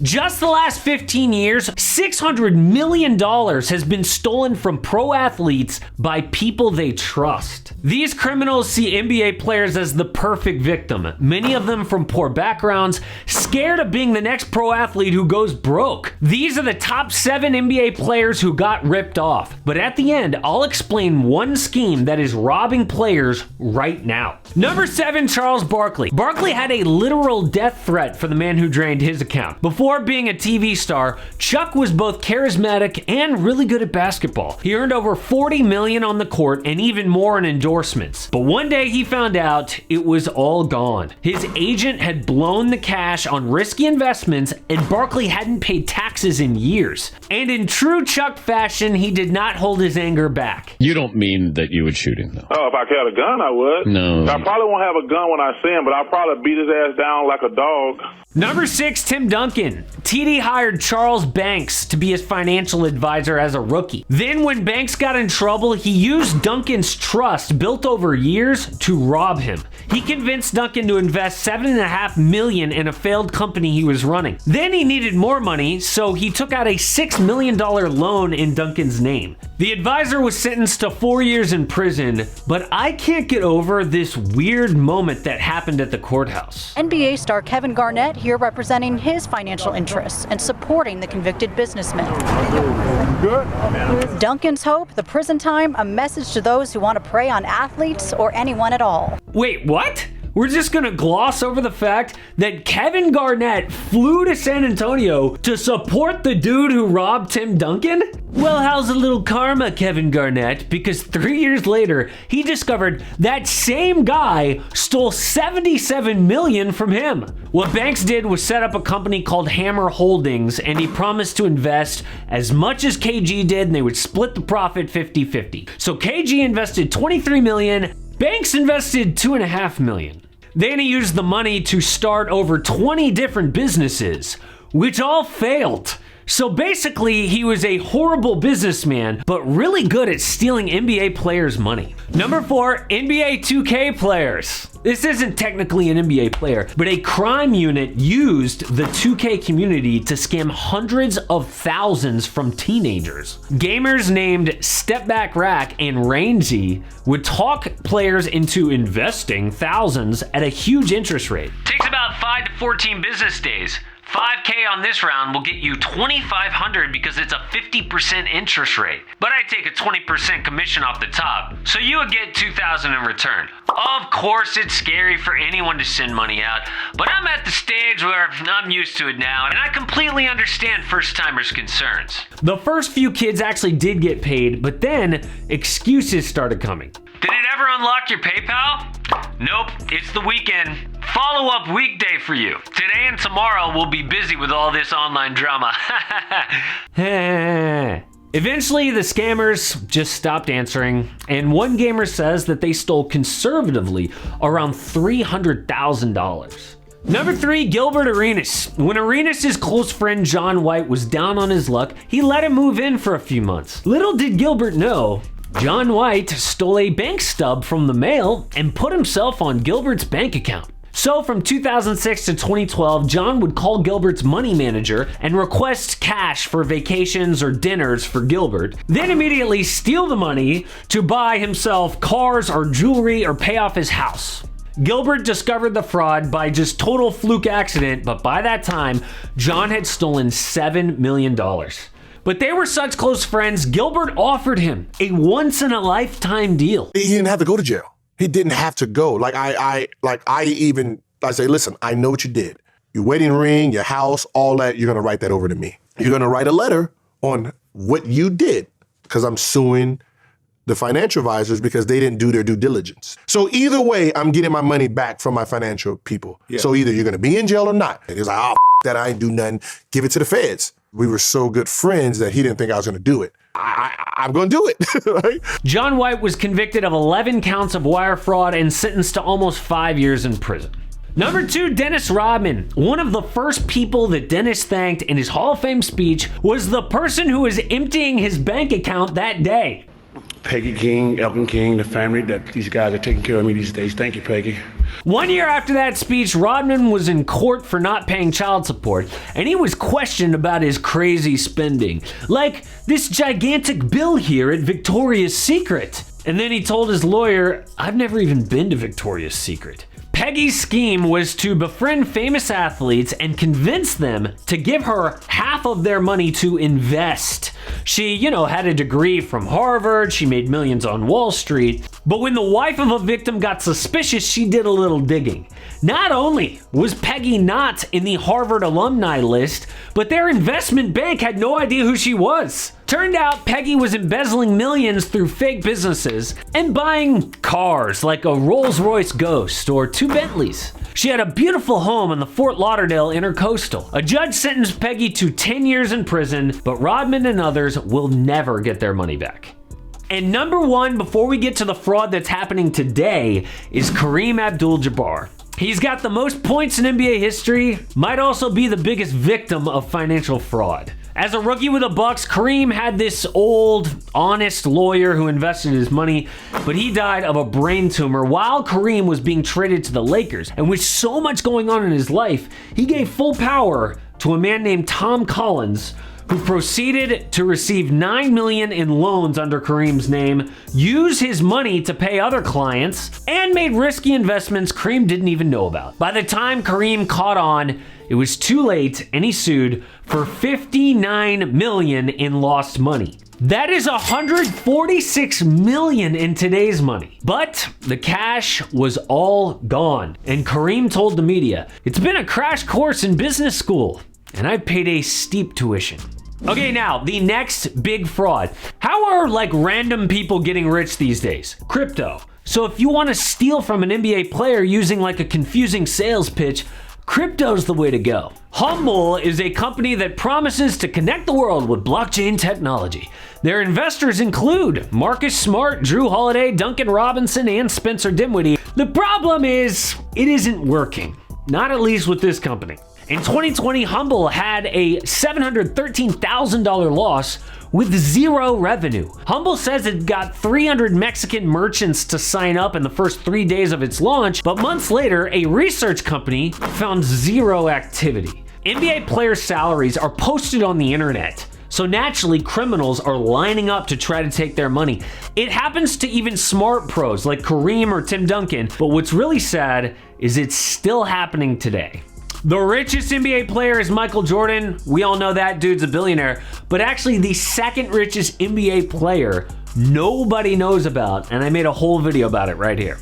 Just the last 15 years, $600 million has been stolen from pro athletes by people they trust. These criminals see NBA players as the perfect victim, many of them from poor backgrounds, scared of being the next pro athlete who goes broke. These are the top 7 NBA players who got ripped off. But at the end, I'll explain one scheme that is robbing players right now. Number 7, Charles Barkley. Barkley had a literal death threat for the man who drained his account. Before being a TV star, Chuck was both charismatic and really good at basketball. He earned over $40 million on the court and even more in endorsements. But one day he found out it was all gone. His agent had blown the cash on risky investments and Barkley hadn't paid taxes in years. And in true Chuck fashion, he did not hold his anger back. You don't mean that you would shoot him, though? Oh, if I had a gun, I would. No. I probably won't have a gun when I see him, but I'll probably beat his ass down like a dog. Number 6, Tim Duncan. TD hired Charles Banks to be his financial advisor as a rookie. Then when Banks got in trouble, he used Duncan's trust built over years to rob him. He convinced Duncan to invest $7.5 million in a failed company he was running. Then he needed more money, so he took out a $6 million loan in Duncan's name. The advisor was sentenced to 4 years in prison, but I can't get over this weird moment that happened at the courthouse. NBA star Kevin Garnett here representing his financial interests and supporting the convicted businessman. Good. Duncan's hope, the prison time, a message to those who want to prey on athletes or anyone at all. Wait, what? We're just gonna gloss over the fact that Kevin Garnett flew to San Antonio to support the dude who robbed Tim Duncan? Well, how's a little karma, Kevin Garnett? Because 3 years later, he discovered that same guy stole $77 million from him. What Banks did was set up a company called Hammer Holdings, and he promised to invest as much as KG did, and they would split the profit 50-50. So KG invested $23 million, Banks invested $2.5 million. Then he used the money to start over 20 different businesses, which all failed. So basically, he was a horrible businessman, but really good at stealing NBA players' money. Number 4, NBA 2K players. This isn't technically an NBA player, but a crime unit used the 2K community to scam hundreds of thousands from teenagers. Gamers named Step Back Rack and Rangy would talk players into investing thousands at a huge interest rate. Takes about 5 to 14 business days. $5K on this round will get you $2,500 because it's a 50% interest rate. But I take a 20% commission off the top, so you would get $2,000 in return. Of course, it's scary for anyone to send money out, but I'm at the stage where I'm used to it now, and I completely understand first-timers' concerns. The first few kids actually did get paid, but then excuses started coming. Did it ever unlock your PayPal? Nope, it's the weekend. Follow-up weekday for you. Today and tomorrow we'll be busy with all this online drama. Eventually, the scammers just stopped answering, and one gamer says that they stole conservatively around $300,000. Number 3, Gilbert Arenas. When Arenas' close friend John White was down on his luck, he let him move in for a few months. Little did Gilbert know, John White stole a bank stub from the mail and put himself on Gilbert's bank account. So from 2006 to 2012, John would call Gilbert's money manager and request cash for vacations or dinners for Gilbert, then immediately steal the money to buy himself cars or jewelry or pay off his house. Gilbert discovered the fraud by just total fluke accident, but by that time, John had stolen $7 million. But they were such close friends, Gilbert offered him a once-in-a-lifetime deal. He didn't have to go to jail. He didn't have to go. I say, listen, I know what you did. Your wedding ring, your house, all that, you're gonna write that over to me. You're gonna write a letter on what you did, because I'm suing the financial advisors because they didn't do their due diligence. So either way, I'm getting my money back from my financial people. Yeah. So either you're gonna be in jail or not. And he's like, oh, that I ain't do nothing, give it to the feds. We were so good friends that he didn't think I was gonna do it. I'm gonna do it, right? John White was convicted of 11 counts of wire fraud and sentenced to almost 5 years in prison. Number 2, Dennis Rodman. One of the first people that Dennis thanked in his Hall of Fame speech was the person who was emptying his bank account that day. Peggy King, Elkin King, the family that these guys are taking care of me these days. Thank you, Peggy. 1 year after that speech, Rodman was in court for not paying child support, and he was questioned about his crazy spending. Like this gigantic bill here at Victoria's Secret. And then he told his lawyer, "I've never even been to Victoria's Secret." Peggy's scheme was to befriend famous athletes and convince them to give her half of their money to invest. She, had a degree from Harvard, she made millions on Wall Street, but when the wife of a victim got suspicious, she did a little digging. Not only was Peggy not in the Harvard alumni list, but their investment bank had no idea who she was. Turned out Peggy was embezzling millions through fake businesses and buying cars like a Rolls-Royce Ghost or 2 Bentleys. She had a beautiful home on the Fort Lauderdale Intercoastal. A judge sentenced Peggy to 10 years in prison, but Rodman and others will never get their money back. And number 1, before we get to the fraud that's happening today, is Kareem Abdul-Jabbar. He's got the most points in NBA history, might also be the biggest victim of financial fraud. As a rookie with the Bucks, Kareem had this old, honest lawyer who invested his money, but he died of a brain tumor while Kareem was being traded to the Lakers. And with so much going on in his life, he gave full power to a man named Tom Collins, who proceeded to receive $9 million in loans under Kareem's name, use his money to pay other clients, and made risky investments Kareem didn't even know about. By the time Kareem caught on, it was too late, and he sued for $59 million in lost money. That is $146 million in today's money. But the cash was all gone, and Kareem told the media, "It's been a crash course in business school, and I paid a steep tuition." Okay, now, the next big fraud. How are random people getting rich these days? Crypto. So if you want to steal from an NBA player using a confusing sales pitch, crypto's the way to go. Humble is a company that promises to connect the world with blockchain technology. Their investors include Marcus Smart, Drew Holiday, Duncan Robinson, and Spencer Dinwiddie. The problem is, it isn't working. Not at least with this company. In 2020, Humble had a $713,000 loss with 0 revenue. Humble says it got 300 Mexican merchants to sign up in the first 3 days of its launch, but months later, a research company found 0 activity. NBA players' salaries are posted on the internet, so naturally criminals are lining up to try to take their money. It happens to even smart pros like Kareem or Tim Duncan, but what's really sad is it's still happening today. The richest NBA player is Michael Jordan. We all know that dude's a billionaire, but actually the second richest NBA player nobody knows about, and I made a whole video about it right here.